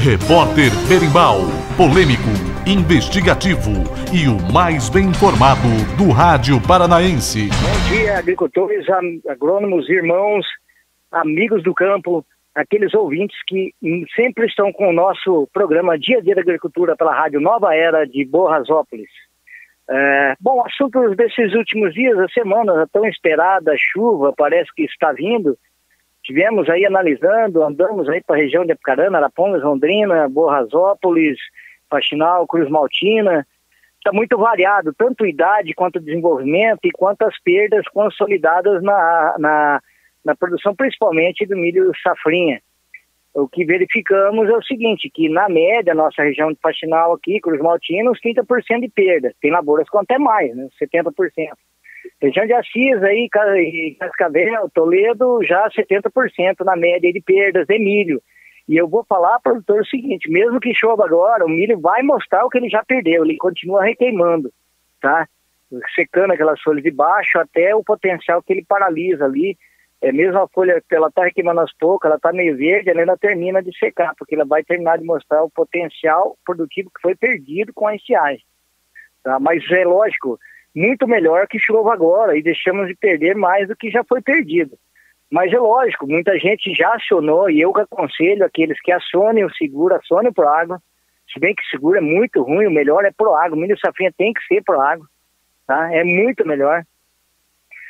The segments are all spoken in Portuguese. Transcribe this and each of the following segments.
Repórter Berimbau, polêmico, investigativo e o mais bem informado do rádio paranaense. Bom dia, agricultores, agrônomos, irmãos, amigos do campo, aqueles ouvintes que sempre estão com o nosso programa Dia a Dia da Agricultura pela Rádio Nova Era de Borrasópolis. Bom, assuntos desses últimos dias, a semana, a tão esperada chuva parece que está vindo. Tivemos aí analisando, andamos aí para a região de Apucarana, Arapongas, Londrina, Borrasópolis, Faxinal, Cruz Maltina. Está muito variado, tanto idade quanto desenvolvimento e quantas perdas consolidadas na produção, principalmente do milho safrinha. O que verificamos é o seguinte, que na média, nossa região de Faxinal aqui, Cruz Maltina, uns 30% de perda. Tem lavouras com até mais, né, 70%. Região de Assis, aí, Cascavel, Toledo, já 70% na média de perdas de milho. E eu vou falar para o produtor o seguinte, mesmo que chova agora, o milho vai mostrar o que ele já perdeu, ele continua requeimando, tá? Secando aquelas folhas de baixo até o potencial que ele paralisa ali. Mesmo a folha, ela está requeimando aos poucos, ela está meio verde, ela ainda termina de secar, porque ela vai terminar de mostrar o potencial produtivo que foi perdido com a estiagem. Tá? Mas é lógico, muito melhor que chova agora e deixamos de perder mais do que já foi perdido. Mas é lógico, muita gente já acionou e eu que aconselho aqueles que acionem o seguro, acionem o Proagro. Se bem que o seguro é muito ruim, o melhor é Proagro, o milho safrinha tem que ser Proagro, tá? É muito melhor.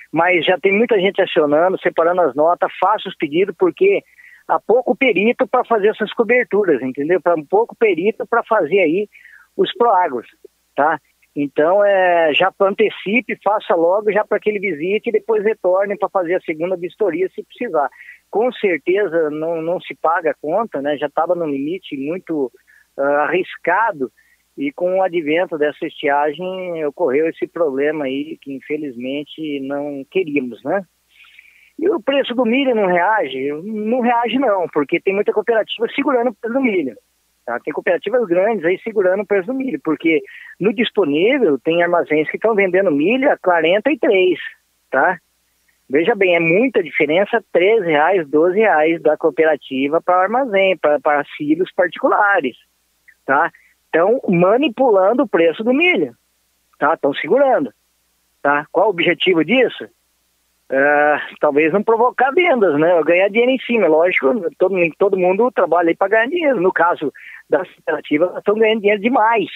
Mas já tem muita gente acionando, separando as notas, faça os pedidos, porque há pouco perito para fazer essas coberturas, entendeu? Para um pouco perito para fazer aí os Proagros, tá? Então, já antecipe, faça logo, já para que ele visite e depois retorne para fazer a segunda vistoria se precisar. Com certeza não se paga a conta, né? Já estava no limite muito arriscado e com o advento dessa estiagem ocorreu esse problema aí que infelizmente não queríamos, né? E o preço do milho não reage? Não reage não, porque tem muita cooperativa segurando o preço do milho. Tá? Tem cooperativas grandes aí segurando o preço do milho, porque no disponível tem armazéns que estão vendendo milho a 43, tá? Veja bem, é muita diferença, R$13, R$12 da cooperativa para armazém, para silos particulares, tá? Estão manipulando o preço do milho, tá? Estão segurando, tá? Qual o objetivo disso? Talvez não provocar vendas, né? Ganhar dinheiro em cima, lógico, todo mundo trabalha aí para ganhar dinheiro. No caso das cooperativas, elas estão ganhando dinheiro demais.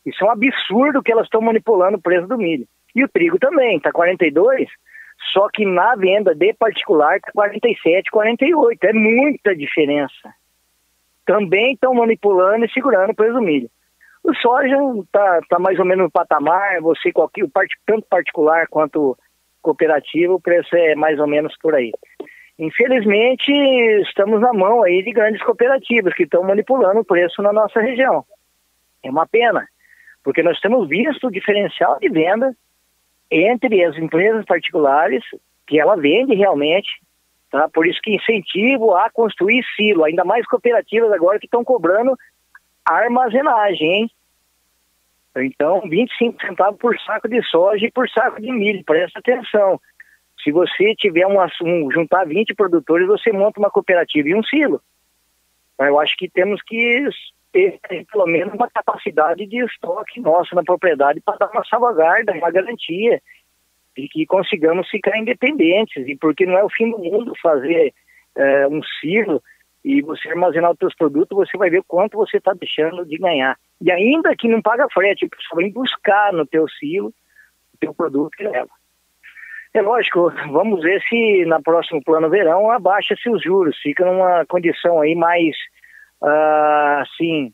Isso é um absurdo que elas estão manipulando o preço do milho. E o trigo também, está 42, só que na venda de particular está 47, 48. É muita diferença. Também estão manipulando e segurando o preço do milho. O soja está mais ou menos no patamar, tanto particular quanto cooperativo, o preço é mais ou menos por aí. Infelizmente, estamos na mão aí de grandes cooperativas que estão manipulando o preço na nossa região. É uma pena, porque nós temos visto o diferencial de venda entre as empresas particulares, que ela vende realmente, tá? Por isso que incentivo a construir silo, ainda mais cooperativas agora que estão cobrando armazenagem, hein? Então, 25 centavos por saco de soja e por saco de milho, presta atenção. Se você tiver juntar 20 produtores, você monta uma cooperativa e um silo. Eu acho que temos que ter pelo menos uma capacidade de estoque nosso na propriedade para dar uma salvaguarda, uma garantia de que consigamos ficar independentes. E porque não é o fim do mundo fazer um silo e você armazenar os seus produtos, você vai ver quanto você está deixando de ganhar. E ainda que não paga frete, você vai buscar no teu silo o teu produto que leva. É lógico, vamos ver se na próximo plano verão abaixa-se os juros, fica numa condição aí mais, assim,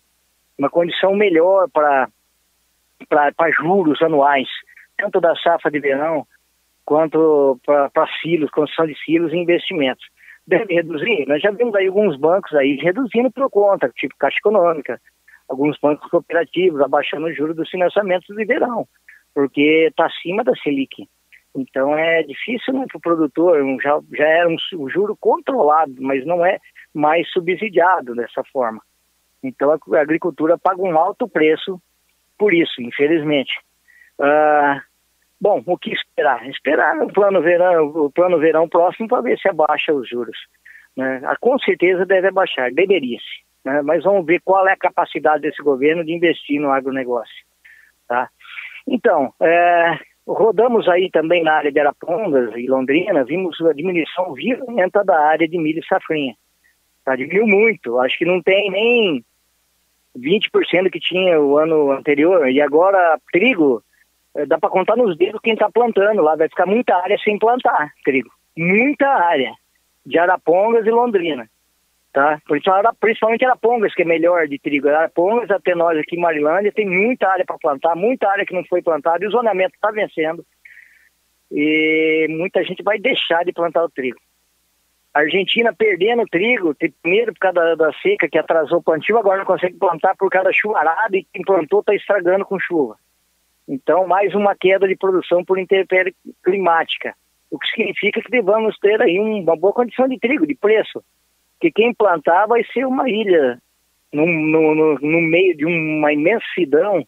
uma condição melhor para juros anuais, tanto da safra de verão quanto para silos, construção de silos e investimentos. Deve reduzir, nós já vimos aí alguns bancos aí reduzindo por conta, tipo Caixa Econômica, alguns bancos cooperativos abaixando os juros dos financiamentos de verão, porque está acima da Selic. Então é difícil, né, para o produtor, já era um juro controlado, mas não é mais subsidiado dessa forma. Então a agricultura paga um alto preço por isso, infelizmente. Bom, o que esperar? Esperar o plano verão próximo para ver se abaixa os juros, né? Com certeza deve abaixar, deveria-se. né? Mas vamos ver qual é a capacidade desse governo de investir no agronegócio, tá? Então, rodamos aí também na área de Arapongas e Londrina, vimos a diminuição violenta da área de milho e safrinha, tá? Diminuiu muito, acho que não tem nem 20% que tinha o ano anterior, e agora trigo, dá para contar nos dedos quem está plantando lá, vai ficar muita área sem plantar trigo, muita área de Arapongas e Londrina, tá? Principalmente Arapongas, que é melhor de trigo. Arapongas, até nós aqui em Marilândia, tem muita área para plantar, muita área que não foi plantada, e o zoneamento está vencendo, e muita gente vai deixar de plantar o trigo. A Argentina perdendo trigo, primeiro por causa da seca que atrasou o plantio, agora não consegue plantar por causa da chuvarada, e quem plantou está estragando com chuva. Então, mais uma queda de produção por intempérie climática, o que significa que devemos ter aí uma boa condição de trigo, de preço, porque quem plantar vai ser uma ilha no meio de uma imensidão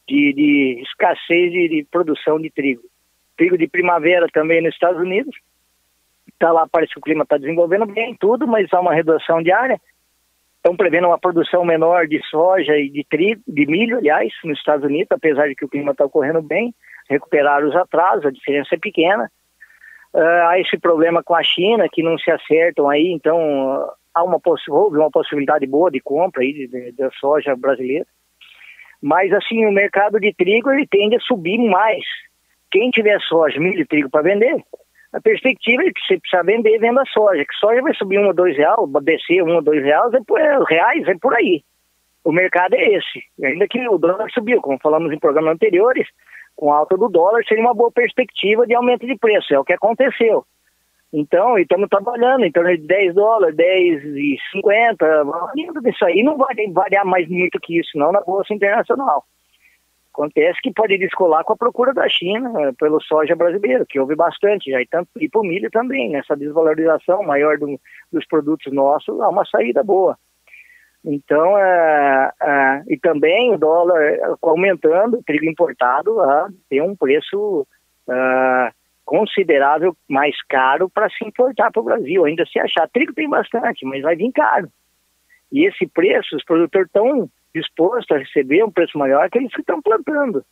de escassez de produção de trigo. Trigo de primavera também nos Estados Unidos, tá lá, parece que o clima está desenvolvendo bem tudo, mas há uma redução de área. Estão prevendo uma produção menor de soja e de trigo, de milho, aliás, nos Estados Unidos, apesar de que o clima está ocorrendo bem, recuperar os atrasos, a diferença é pequena. Há esse problema com a China, que não se acertam aí, então houve uma possibilidade boa de compra aí da soja brasileira. Mas assim, o mercado de trigo ele tende a subir mais. Quem tiver soja, milho e trigo para vender, a perspectiva é que você precisa vender, venda soja, que soja vai subir 1 ou 2 reais, descer 1 ou 2 reais, é por aí. O mercado é esse. Ainda que o dólar subiu, como falamos em programas anteriores, com a alta do dólar seria uma boa perspectiva de aumento de preço, é o que aconteceu. Então, estamos trabalhando em torno de 10 dólares, 10,50, isso aí não vai variar mais muito que isso, não, na Bolsa Internacional. Acontece que pode descolar com a procura da China pelo soja brasileiro, que houve bastante já, e para o milho também, nessa desvalorização maior dos produtos nossos, há uma saída boa. Então, e também o dólar aumentando, o trigo importado tem um preço considerável mais caro para se importar para o Brasil, ainda se achar. Trigo tem bastante, mas vai vir caro. E esse preço, os produtores estão dispostos a receber um preço maior que eles estão plantando,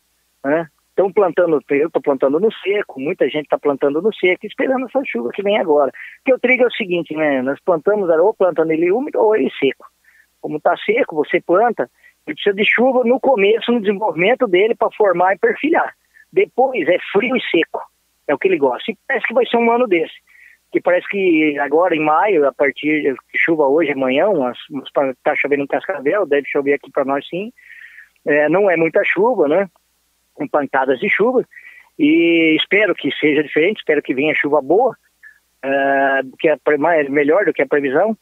né? Estão plantando, eu estou plantando no seco, muita gente está plantando no seco, esperando essa chuva que vem agora. Porque o trigo é o seguinte, né? Nós plantamos ou plantando ele úmido ou ele seco. Como está seco, você planta, ele precisa de chuva no começo, no desenvolvimento dele, para formar e perfilhar. Depois é frio e seco, é o que ele gosta. E parece que vai ser um ano desse. Que parece que agora em maio, a partir de chuva hoje, amanhã, está chovendo em Cascavel, deve chover aqui para nós sim. Não é muita chuva, né? Com pancadas de chuva. E espero que seja diferente, espero que venha chuva boa, melhor do que a previsão.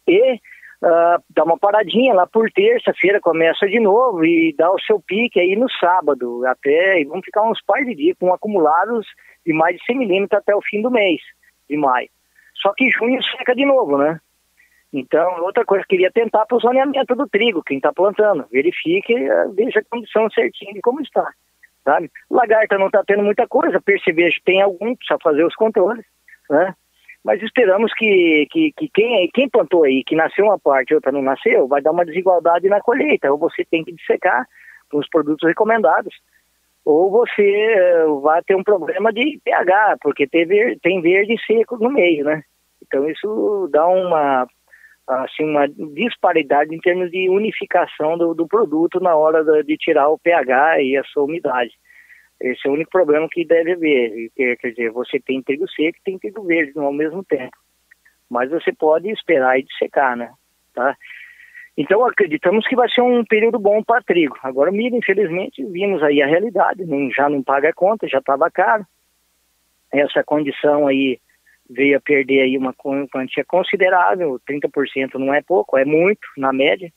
E dá uma paradinha lá por terça-feira, começa de novo e dá o seu pique aí no sábado. E vamos ficar uns par de dias com acumulados de mais de 100 milímetros até o fim do mês de maio. Só que junho seca de novo, né? Então, outra coisa, queria tentar para o zoneamento do trigo, quem está plantando. Verifique, veja a condição certinha de como está, sabe? Lagarta não está tendo muita coisa, percevejo tem algum, precisa fazer os controles, né? Mas esperamos que quem plantou aí, que nasceu uma parte e outra não nasceu, vai dar uma desigualdade na colheita, ou você tem que dissecar com os produtos recomendados, ou você vai ter um problema de pH, porque tem verde e seco no meio, né? Então isso dá uma disparidade em termos de unificação do produto na hora de tirar o pH e a sua umidade. Esse é o único problema que deve haver. Quer dizer, você tem trigo seco e tem trigo verde ao mesmo tempo. Mas você pode esperar e dissecar, né? Tá? Então acreditamos que vai ser um período bom para trigo. Agora o milho, infelizmente, vimos aí a realidade, já não paga a conta, já estava caro. Essa condição aí veio a perder aí uma quantia considerável, 30% não é pouco, é muito na média.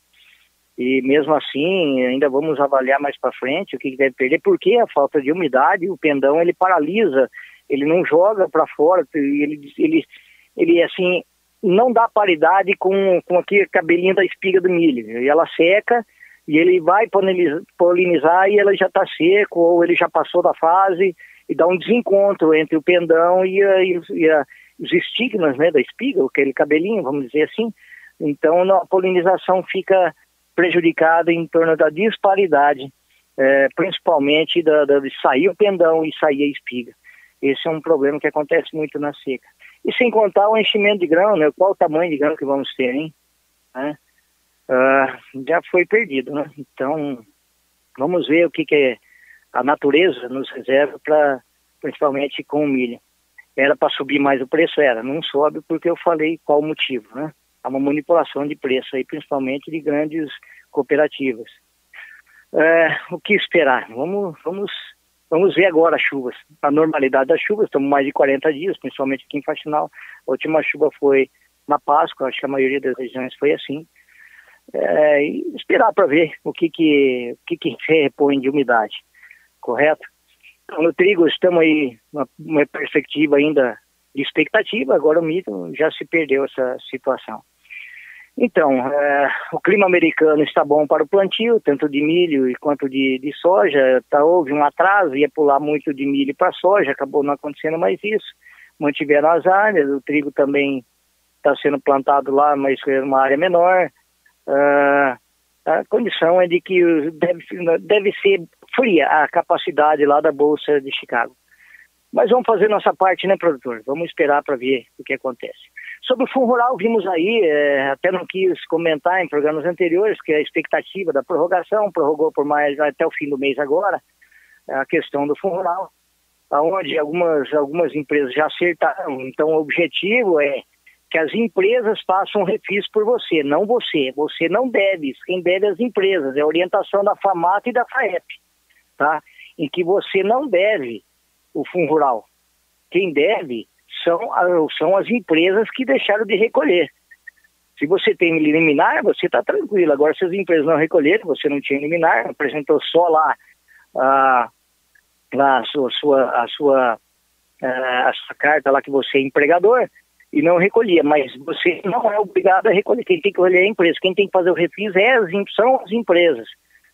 E mesmo assim, ainda vamos avaliar mais para frente o que deve perder, porque a falta de umidade, o pendão ele paralisa, ele não joga para fora, ele assim não dá paridade com aquele cabelinho da espiga do milho. E ela seca e ele vai polinizar e ela já está seco ou ele já passou da fase e dá um desencontro entre o pendão e os estigmas, né, da espiga, aquele cabelinho, vamos dizer assim, Então a polinização fica prejudicada em torno da disparidade, principalmente de sair o pendão e sair a espiga. Esse é um problema que acontece muito na seca. E sem contar o enchimento de grão, né? Qual o tamanho de grão que vamos ter, hein? Já foi perdido, né? Então, vamos ver o que a natureza nos reserva, principalmente com o milho. Era para subir mais o preço? Não sobe porque eu falei qual o motivo, né? Há uma manipulação de preço aí, principalmente de grandes cooperativas. O que esperar? Vamos ver agora as chuvas. A normalidade das chuvas, estamos mais de 40 dias, principalmente aqui em Faxinal. A última chuva foi na Páscoa, acho que a maioria das regiões foi assim. E esperar para ver o que se repõe de umidade, correto? Então, no trigo estamos aí uma perspectiva ainda de expectativa, agora o milho já se perdeu essa situação. Então, o clima americano está bom para o plantio, tanto de milho quanto de soja. Houve um atraso, ia pular muito de milho para soja, acabou não acontecendo mais isso. Mantiveram as áreas, o trigo também está sendo plantado lá, mas é uma área menor. A condição é de que deve ser fria a capacidade lá da Bolsa de Chicago. Mas vamos fazer nossa parte, né, produtor? Vamos esperar para ver o que acontece. Sobre o Fundo Rural, vimos aí, até não quis comentar em programas anteriores, que a expectativa da prorrogação, prorrogou por mais até o fim do mês agora, a questão do Fundo Rural, onde algumas empresas já acertaram. Então, o objetivo é que as empresas façam refis por você, não você. Você não deve, quem deve é as empresas, é a orientação da FAMAT e da FAEP, tá? Em que você não deve o Fundo Rural. Quem deve são as empresas que deixaram de recolher. Se você tem liminar, você está tranquilo. Agora, se as empresas não recolherem, você não tinha liminar, apresentou só lá a sua carta lá que você é empregador e não recolhia, mas você não é obrigado a recolher. Quem tem que recolher é a empresa. Quem tem que fazer o refis são as empresas.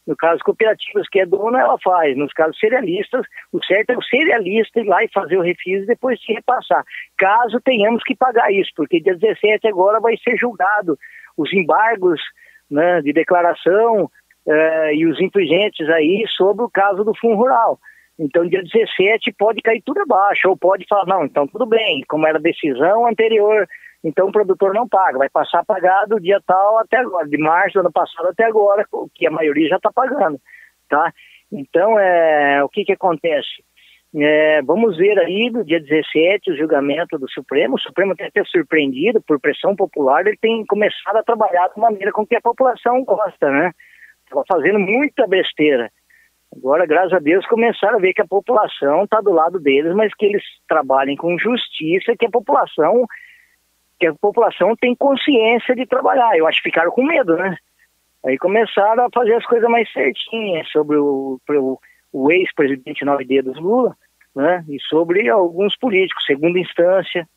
No caso, cooperativas, que é dona, ela faz. Nos casos cerealistas, o certo é o cerealista ir lá e fazer o refis e depois se repassar. Caso tenhamos que pagar isso, porque dia 17 agora vai ser julgado os embargos, né, de declaração e os infringentes aí sobre o caso do Fundo Rural. Então, dia 17 pode cair tudo abaixo, ou pode falar, não, então tudo bem, como era decisão anterior, então o produtor não paga, vai passar a pagar do dia tal até agora, de março do ano passado até agora, que a maioria já está pagando, tá? Então, o que acontece? Vamos ver aí no dia 17 o julgamento do Supremo. O Supremo tem até surpreendido por pressão popular, ele tem começado a trabalhar da maneira com que a população gosta, né? Estava fazendo muita besteira. Agora, graças a Deus, começaram a ver que a população está do lado deles, mas que eles trabalhem com justiça, que a população tem consciência de trabalhar. Eu acho que ficaram com medo, né? Aí começaram a fazer as coisas mais certinhas sobre o ex-presidente 9 dedos Lula, né? E sobre alguns políticos, segunda instância.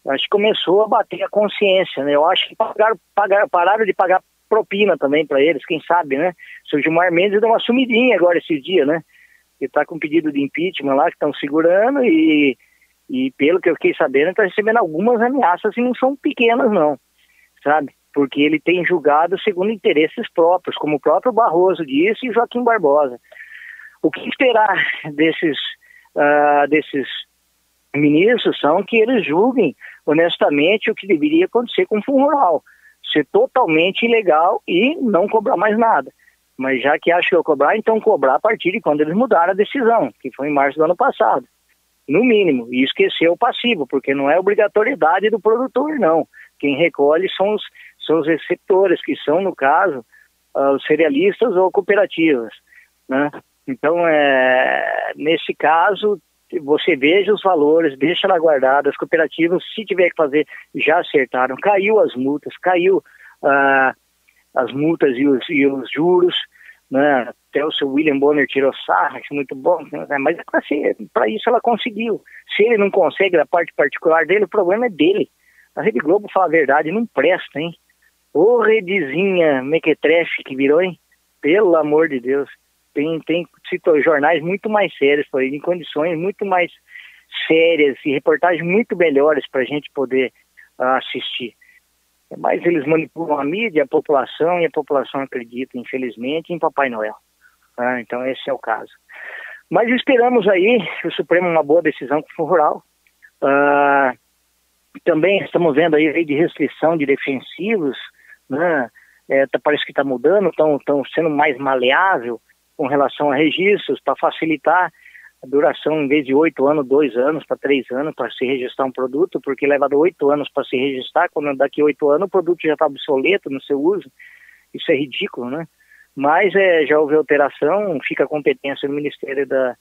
Acho que começou a bater a consciência, né? Eu acho que pararam de pagar propina também para eles, quem sabe, né? O seu Gilmar Mendes deu uma sumidinha agora esses dias, né? Ele está com pedido de impeachment lá, que estão segurando e pelo que eu fiquei sabendo, está recebendo algumas ameaças e não são pequenas não, sabe? Porque ele tem julgado segundo interesses próprios, como o próprio Barroso disse e Joaquim Barbosa. O que esperar desses ministros são que eles julguem honestamente o que deveria acontecer com o Fundo Rural, ser totalmente ilegal e não cobrar mais nada. Mas já que acho que eu cobrar, então cobrar a partir de quando eles mudaram a decisão, que foi em março do ano passado. No mínimo, e esquecer o passivo, porque não é obrigatoriedade do produtor, não. Quem recolhe são os receptores, que são, no caso, os cerealistas ou cooperativas, né? Então, nesse caso, você veja os valores, deixa lá guardado, as cooperativas, se tiver que fazer, já acertaram, caiu as multas e os juros, né? Até o seu William Bonner tirou sarra, acho muito bom, né? Mas para isso ela conseguiu. Se ele não consegue da parte particular dele, o problema é dele. A Rede Globo, fala a verdade, não presta, hein? Ô redezinha mequetrefe que virou, hein? Pelo amor de Deus. Tem jornais muito mais sérios, em condições muito mais sérias e reportagens muito melhores para a gente poder assistir. Mas eles manipulam a mídia, a população, e a população acredita, infelizmente, em Papai Noel. Então esse é o caso. Mas esperamos aí que o Supremo uma boa decisão com o rural. Também estamos vendo aí lei de restrição de defensivos, né? Parece que está mudando, estão sendo mais maleável com relação a registros, para facilitar a duração, em vez de 8 anos, 2 anos, para 3 anos, para se registrar um produto, porque leva 8 anos para se registrar, quando daqui 8 anos o produto já está obsoleto no seu uso. Isso é ridículo, né? Mas já houve alteração, fica a competência do Ministério da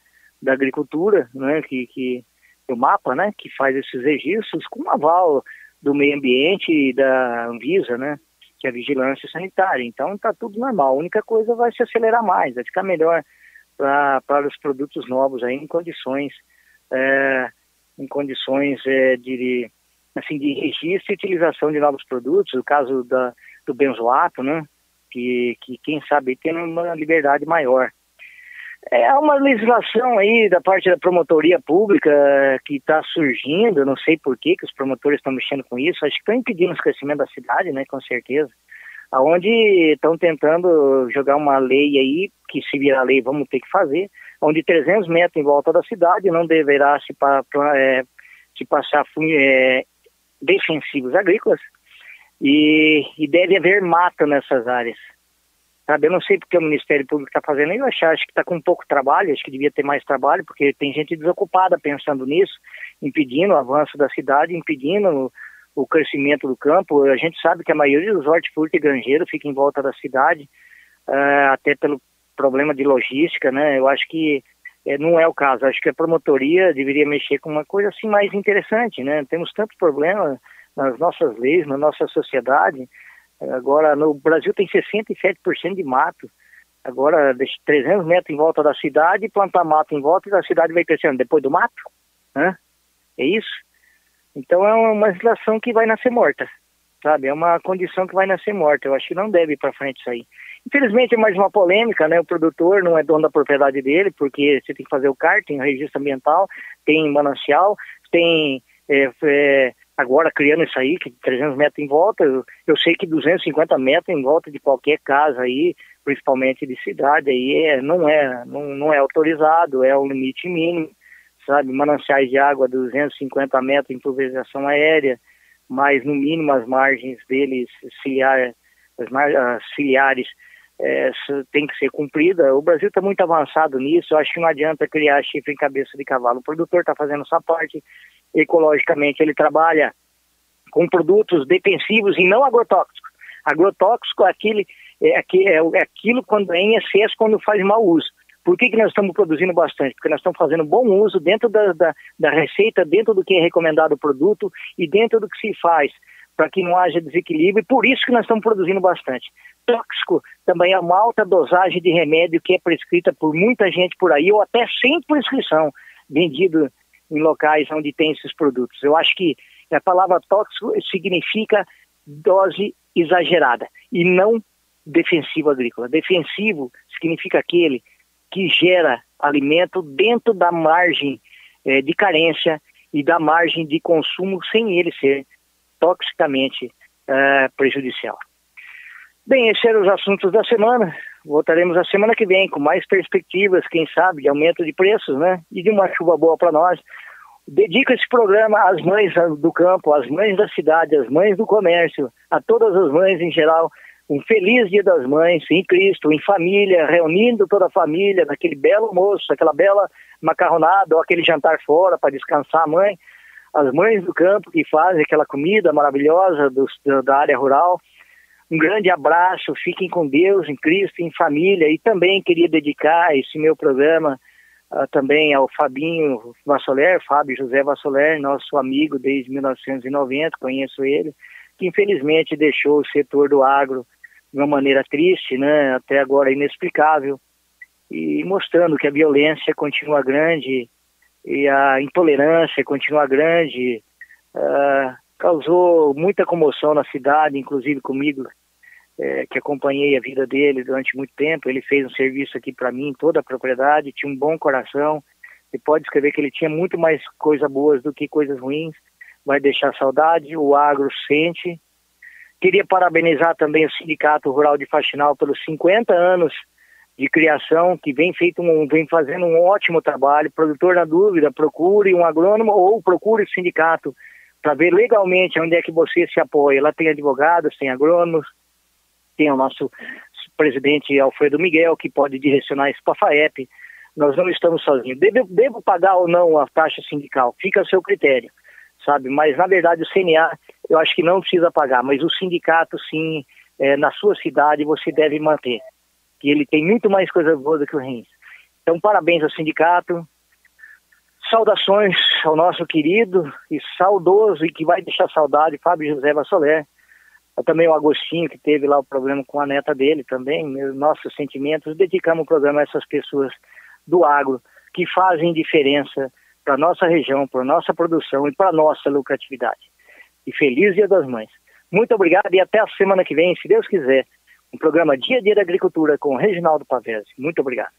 Agricultura, né, que o MAPA, né, que faz esses registros com aval do meio ambiente e da Anvisa, né, que é a vigilância sanitária. Então está tudo normal. A única coisa vai se acelerar mais, vai ficar melhor para os produtos novos aí em condições de registro e utilização de novos produtos. O caso do benzoato, né, que quem sabe tem uma liberdade maior. É uma legislação aí da parte da promotoria pública que está surgindo, não sei por que os promotores estão mexendo com isso, acho que estão impedindo o crescimento da cidade, né, com certeza, aonde estão tentando jogar uma lei aí, que se virar lei vamos ter que fazer, onde 300 metros em volta da cidade não deverá se passar defensivos agrícolas e deve haver mata nessas áreas. Sabe, eu não sei porque o Ministério Público está fazendo, eu acho que está com pouco trabalho, acho que devia ter mais trabalho, porque tem gente desocupada pensando nisso, impedindo o avanço da cidade, impedindo o crescimento do campo. A gente sabe que a maioria dos hortifruti e granjeiros fica em volta da cidade, até pelo problema de logística, né? Eu acho que não é o caso, acho que a promotoria deveria mexer com uma coisa assim mais interessante, né? Temos tantos problemas nas nossas leis, na nossa sociedade. Agora, no Brasil tem 67% de mato. Agora, 300 metros em volta da cidade, plantar mato em volta e a cidade vai crescendo depois do mato, né? É isso? Então é uma legislação que vai nascer morta, sabe? É uma condição que vai nascer morta. Eu acho que não deve ir para frente isso aí. Infelizmente é mais uma polêmica, né? O produtor não é dono da propriedade dele, porque você tem que fazer o CAR, tem o registro ambiental, tem manancial, tem... Agora criando isso aí, que 300 metros em volta, eu sei que 250 metros em volta de qualquer casa aí, principalmente de cidade, aí não é autorizado, é o limite mínimo, sabe? Mananciais de água 250 metros em pulverização aérea, mas no mínimo as margens deles, as ciliares, tem que ser cumprida. O Brasil está muito avançado nisso, eu acho que não adianta criar chifre em cabeça de cavalo. O produtor está fazendo essa parte. Ecologicamente ele trabalha com produtos defensivos e não agrotóxicos. Agrotóxico é aquilo quando é em excesso, quando faz mau uso. Por que nós estamos produzindo bastante? Porque nós estamos fazendo bom uso dentro da receita, dentro do que é recomendado o produto e dentro do que se faz, para que não haja desequilíbrio, e por isso que nós estamos produzindo bastante. Tóxico também é uma alta dosagem de remédio que é prescrita por muita gente por aí, ou até sem prescrição, vendido em locais onde tem esses produtos. Eu acho que a palavra tóxico significa dose exagerada e não defensivo agrícola. Defensivo significa aquele que gera alimento dentro da margem de carência e da margem de consumo sem ele ser toxicamente prejudicial. Bem, esses eram os assuntos da semana. Voltaremos a semana que vem com mais perspectivas, quem sabe, de aumento de preços, né? E de uma chuva boa para nós. Dedico esse programa às mães do campo, às mães da cidade, às mães do comércio, a todas as mães em geral. Um feliz Dia das Mães, em Cristo, em família, reunindo toda a família, naquele belo almoço, aquela bela macarronada, ou aquele jantar fora para descansar a mãe. As mães do campo que fazem aquela comida maravilhosa da área rural. Um grande abraço, fiquem com Deus, em Cristo, em família. E também queria dedicar esse meu programa também ao Fabinho Vassoler, Fábio José Vassoler, nosso amigo desde 1990, conheço ele, que infelizmente deixou o setor do agro de uma maneira triste, né, até agora inexplicável, e mostrando que a violência continua grande e a intolerância continua grande. Causou muita comoção na cidade, inclusive comigo, que acompanhei a vida dele durante muito tempo. Ele fez um serviço aqui para mim, toda a propriedade, tinha um bom coração. Você pode escrever que ele tinha muito mais coisas boas do que coisas ruins. Vai deixar saudade, o agro sente, Queria parabenizar também o Sindicato Rural de Faxinal pelos 50 anos de criação, que vem fazendo um ótimo trabalho. Produtor na dúvida, procure um agrônomo ou procure o sindicato para ver legalmente onde é que você se apoia. Lá tem advogados, tem agrônomos, tem o nosso presidente Alfredo Miguel, que pode direcionar isso para a FAEP. Nós não estamos sozinhos. Devo pagar ou não a taxa sindical? Fica a seu critério, sabe? Mas, na verdade, o CNA, eu acho que não precisa pagar, mas o sindicato, sim, na sua cidade, você deve manter, que ele tem muito mais coisa boa do que o RENS. Então, parabéns ao sindicato, saudações ao nosso querido e saudoso, e que vai deixar saudade, Fábio José Vassoler, também o Agostinho, que teve lá o problema com a neta dele também, nossos sentimentos. Dedicamos o programa a essas pessoas do agro, que fazem diferença para a nossa região, para a nossa produção e para a nossa lucratividade. E feliz Dia das Mães. Muito obrigado e até a semana que vem, se Deus quiser, um programa Dia a Dia da Agricultura com o Reginaldo Pavese. Muito obrigado.